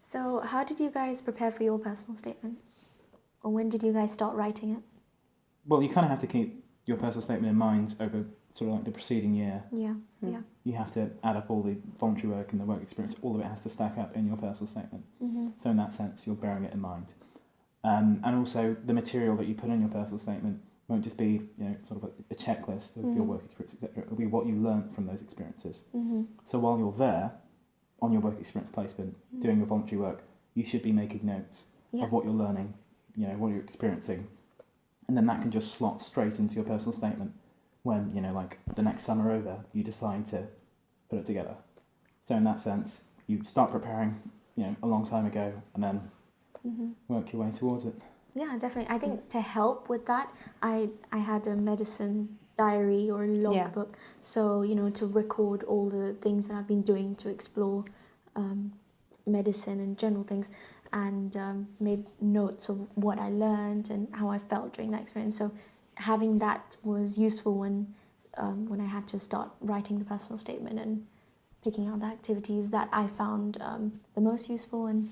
So how did you guys prepare for your personal statement? Or when did you guys start writing it? Well, you kind of have to keep your personal statement in mind over sort of like the preceding year. Yeah, yeah. You have to add up all the voluntary work and the work experience. All of it has to stack up in your personal statement. So in that sense, you're bearing it in mind. And also the material that you put in your personal statement won't just be, sort of a checklist of your work experience, etc. It'll be what you learnt from those experiences. So while you're there on your work experience placement, doing your voluntary work, you should be making notes of what you're learning, what you're experiencing, and then that can just slot straight into your personal statement when, like the next summer over, you decide to put it together. So in that sense, you start preparing, a long time ago, and then work your way towards it. Yeah, definitely. I think to help with that, I had a medicine diary or logbook. So, to record all the things that I've been doing to explore medicine and general things, and made notes of what I learned and how I felt during that experience. So having that was useful when I had to start writing the personal statement and picking out the activities that I found the most useful. And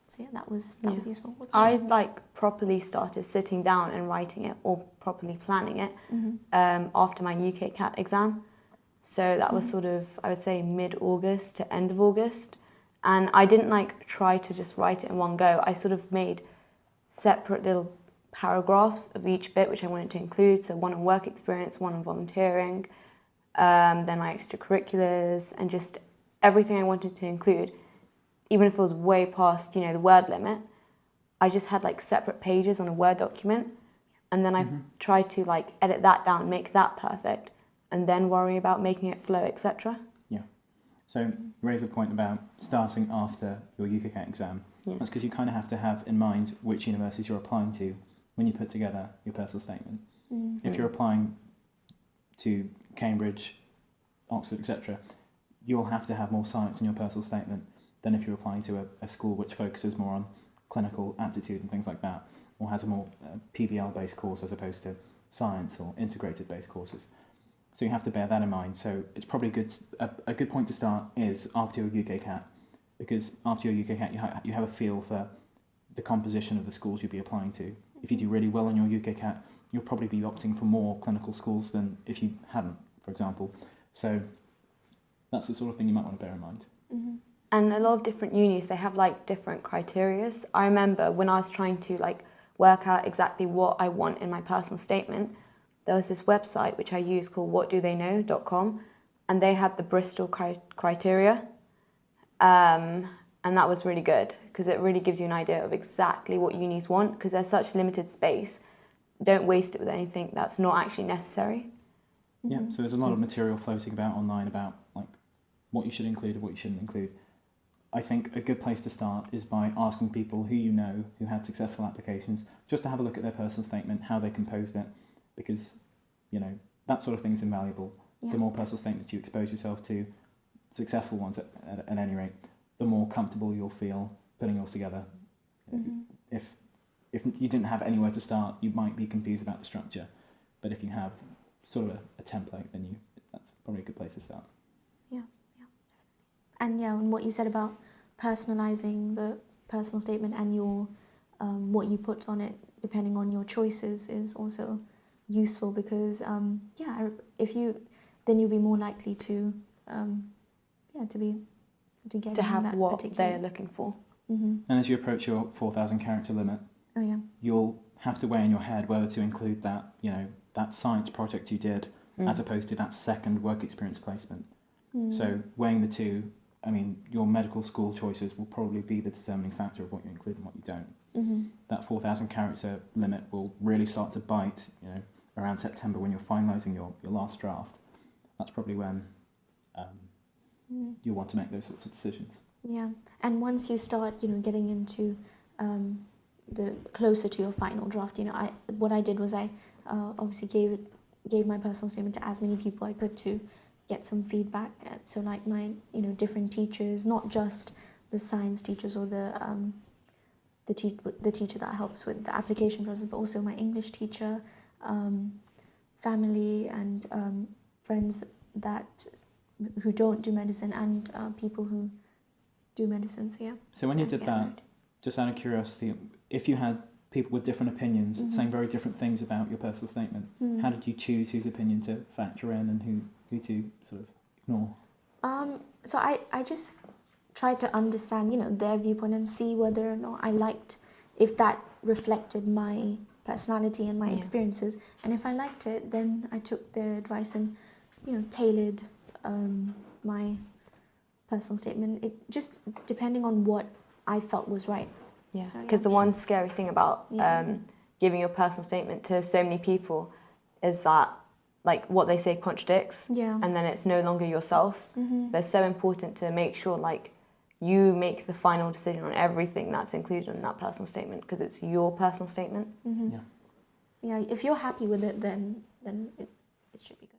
so yeah, that was useful. I properly started sitting down and writing it or properly planning it after my UK CAT exam. So that was sort of, I would say, mid-August to end of August. And I didn't try to just write it in one go. I sort of made separate little paragraphs of each bit which I wanted to include. So one on work experience, one on volunteering, then my extracurriculars, and just everything I wanted to include. Even if it was way past, the word limit, I just had separate pages on a Word document, and then I tried to edit that down, make that perfect, and then worry about making it flow, etc. Yeah. So you raise a point about starting after your UK CAT exam. Yeah. That's because you kind of have to have in mind which universities you're applying to when you put together your personal statement. If you're applying to Cambridge, Oxford, etc., you'll have to have more science in your personal statement than if you're applying to a school which focuses more on clinical aptitude and things like that, or has a more PBL-based course as opposed to science or integrated-based courses. So you have to bear that in mind. So it's probably a good point to start is after your UK CAT, because after your UK CAT you have a feel for the composition of the schools you'll be applying to. If you do really well in your UK CAT, you'll probably be opting for more clinical schools than if you hadn't, for example. So that's the sort of thing you might want to bear in mind. And a lot of different unis, they have different criterias. I remember when I was trying to work out exactly what I want in my personal statement, there was this website which I used called whatdotheyknow.com, and they had the Bristol criteria, and that was really good because it really gives you an idea of exactly what unis want, because there's such limited space. Don't waste it with anything that's not actually necessary. Yeah, so there's a lot of material floating about online about what you should include and what you shouldn't include. I think a good place to start is by asking people who you know who had successful applications, just to have a look at their personal statement, how they composed it, because, that sort of thing is invaluable. Yeah. The more personal statements you expose yourself to, successful ones at any rate, the more comfortable you'll feel putting yours together. If you didn't have anywhere to start, you might be confused about the structure, but if you have sort of a template, then that's probably a good place to start. And what you said about personalizing the personal statement and your what you put on it, depending on your choices, is also useful because if you then you'll be more likely to have what they're looking for. And as you approach your 4,000 character limit, you'll have to weigh in your head whether to include that that science project you did as opposed to that second work experience placement. So weighing the two, your medical school choices will probably be the determining factor of what you include and what you don't. That 4,000 character limit will really start to bite, around September when you're finalising your last draft. That's probably when you'll want to make those sorts of decisions. Yeah, and once you start, getting into the closer to your final draft, what I did was I obviously gave my personal statement to as many people I could to get some feedback. So my different teachers, not just the science teachers or the teacher that helps with the application process, but also my English teacher, family, and friends who don't do medicine, and people who do medicine. So yeah. So when you did that, just out of curiosity, if you had people with different opinions saying very different things about your personal statement, how did you choose whose opinion to factor in and who to sort of ignore? So I just tried to understand, their viewpoint and see whether or not I liked, if that reflected my personality and my experiences. And if I liked it, then I took their advice and, tailored my personal statement. It just depending on what I felt was right. Yeah, So, because the one scary thing about giving your personal statement to so many people is that, like, what they say contradicts, and then it's no longer yourself. But it's so important to make sure, like, you make the final decision on everything that's included in that personal statement, because it's your personal statement. Yeah, if you're happy with it, then it should be good.